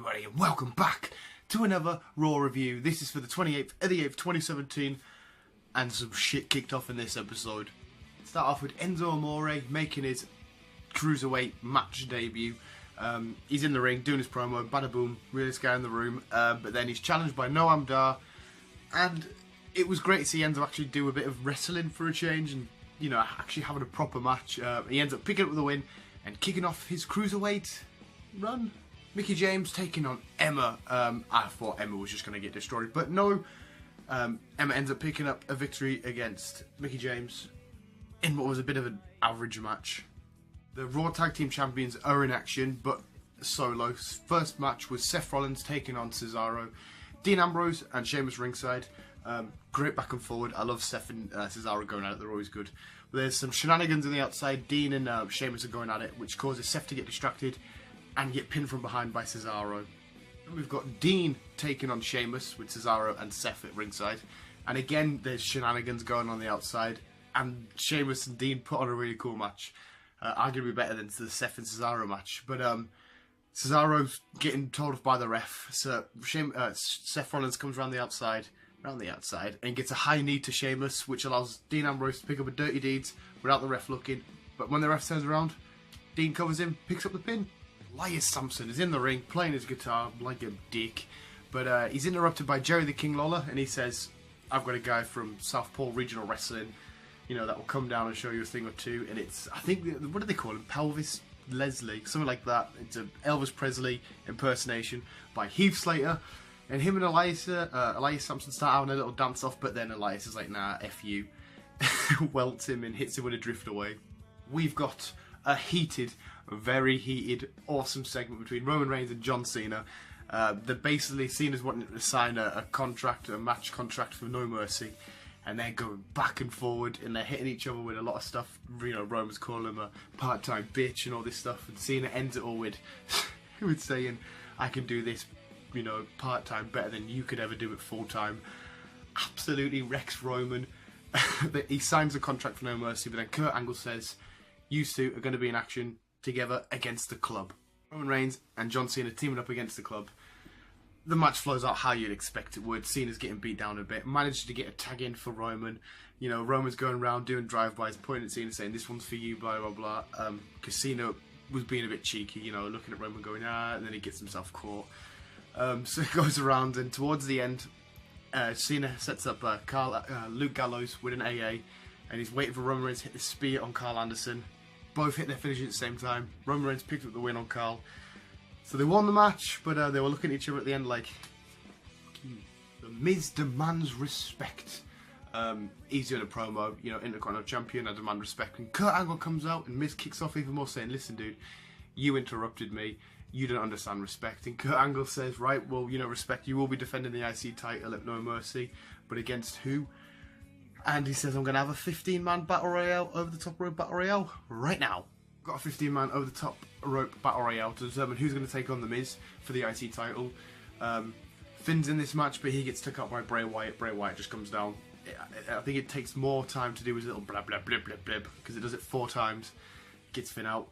everybody, and welcome back to another Raw review. This is for the 28th of the 8th, 2017, and some shit kicked off in this episode. Start off with Enzo Amore making his cruiserweight match debut. He's in the ring doing his promo, bada boom, realest guy in the room, but then he's challenged by Noam Dar, and it was great to see Enzo actually do a bit of wrestling for a change, and you know, actually having a proper match. He ends up picking up the win and kicking off his cruiserweight run. Mickie James taking on Emma. I thought Emma was just going to get destroyed, but no. Emma ends up picking up a victory against Mickie James in what was a bit of an average match. The Raw Tag Team Champions are in action, but solo. First match was Seth Rollins taking on Cesaro. Dean Ambrose and Sheamus ringside. Great back and forward. I love Seth and Cesaro going at it. They're always good. But there's some shenanigans on the outside. Dean and Sheamus are going at it, which causes Seth to get distracted and get pinned from behind by Cesaro. And we've got Dean taking on Sheamus with Cesaro and Seth at ringside. And again, there's shenanigans going on the outside. And Sheamus and Dean put on a really cool match. Arguably better than the Seth and Cesaro match. But Cesaro's getting told off by the ref. So Seth Rollins comes around the outside, and gets a high knee to Sheamus, which allows Dean Ambrose to pick up a dirty deeds without the ref looking. But when the ref turns around, Dean covers him, picks up the pin. Elias Samson is in the ring playing his guitar like a dick, but he's interrupted by Jerry the King Lawler, and he says, "I've got a guy from Southpaw Regional Wrestling, you know, that will come down and show you a thing or two." And it's, I think, what do they call him? Pelvis Leslie, something like that. It's an Elvis Presley impersonation by Heath Slater, and him and Elias Samson start having a little dance off, but then Elias is like, "Nah, F you," welts him and hits him with a drift away. We've got a very heated, awesome segment between Roman Reigns and John Cena. They're basically Cena's wanting to sign a match contract for No Mercy, and they're going back and forward, and they're hitting each other with a lot of stuff. You know, Roman's calling him a part-time bitch and all this stuff, and Cena ends it all with saying, "I can do this, you know, part-time better than you could ever do it full-time." Absolutely wrecks Roman. He signs a contract for No Mercy, but then Kurt Angle says, "You two are going to be in action together against the club." Roman Reigns and John Cena teaming up against the club. The match flows out how you'd expect it would. Cena's getting beat down a bit. Managed to get a tag in for Roman. You know, Roman's going around doing drive-bys, pointing at Cena saying, "This one's for you, blah, blah, blah." Because Cena was being a bit cheeky, you know, looking at Roman going, "Ah," and then he gets himself caught. So he goes around, and towards the end, Cena sets up Luke Gallows with an AA, and he's waiting for Roman Reigns to hit the spear on Carl Anderson. Both hit their finishes at the same time. Roman Reigns picked up the win on Carl. So they won the match, but they were looking at each other at the end like, "Fuck you." The Miz demands respect. He's doing a promo, you know, Intercontinental Champion, I demand respect. And Kurt Angle comes out, and Miz kicks off even more saying, "Listen, dude, you interrupted me. You don't understand respect." And Kurt Angle says, "Right, well, you know, respect. You will be defending the IC title at No Mercy, but against who?" And he says, "I'm going to have a 15-man battle royale, over the top rope battle royale, right now." Got a 15-man over the top rope battle royale to determine who's going to take on The Miz for the IC title. Finn's in this match, but he gets took out by Bray Wyatt. Bray Wyatt just comes down. I think it takes more time to do his little blah blah blah blah blah, because it does it 4 times. Gets Finn out.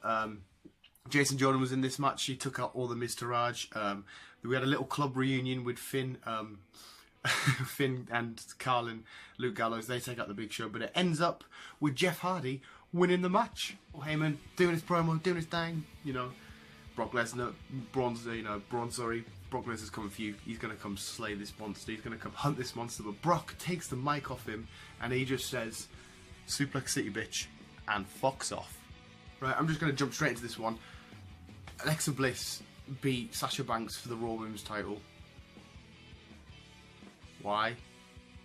Jason Jordan was in this match. He took out all the Miz Taraj. We had a little club reunion with Finn. Finn and Carl and Luke Gallows, they take out the Big Show, but it ends up with Jeff Hardy winning the match. Paul Heyman doing his promo, doing his thing, you know. Brock Lesnar, Braun, Brock Lesnar's coming for you. He's going to come slay this monster. He's going to come hunt this monster, but Brock takes the mic off him, and he just says, "Suplex City, bitch," and fucks off. Right, I'm just going to jump straight into this one. Alexa Bliss beat Sasha Banks for the Raw Women's title. Why?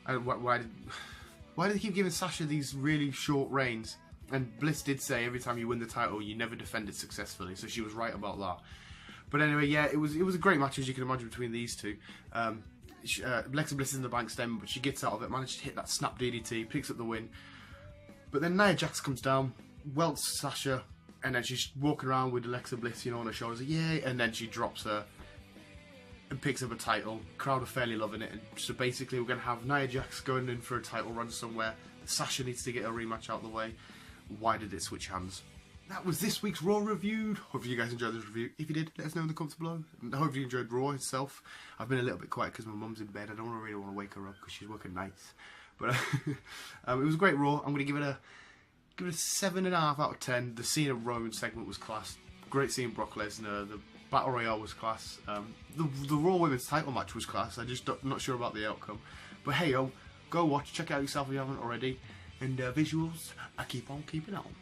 Why do they keep giving Sasha these really short reigns? And Bliss did say every time you win the title, you never defend it successfully, so she was right about that. But anyway, yeah, it was a great match, as you can imagine, between these two. Alexa Bliss is in the bank stem, but she gets out of it, managed to hit that snap DDT, picks up the win. But then Nia Jax comes down, welts Sasha, and then she's walking around with Alexa Bliss, you know, on her shoulders, like, "Yay!" And then she drops her and picks up a title. Crowd are fairly loving it, and so basically we're going to have Nia Jax going in for a title run somewhere. Sasha needs to get a rematch out of the way. Why did it switch hands? that was this week's Raw review. Hope you guys enjoyed this review. If you did, let us know in the comments below. And I hope you enjoyed Raw itself. I've been a little bit quiet because my mum's in bed. I don't really want to wake her up because she's working nights. But it was a great Raw. I'm going to give it a 7.5 out of 10. The Cena Roman segment was class. Great seeing Brock Lesnar. The Battle Royale was class. The Raw Women's title match was class. I'm just not sure about the outcome. But hey, yo, go watch, check it out yourself if you haven't already. And visuals, I keep on keeping on.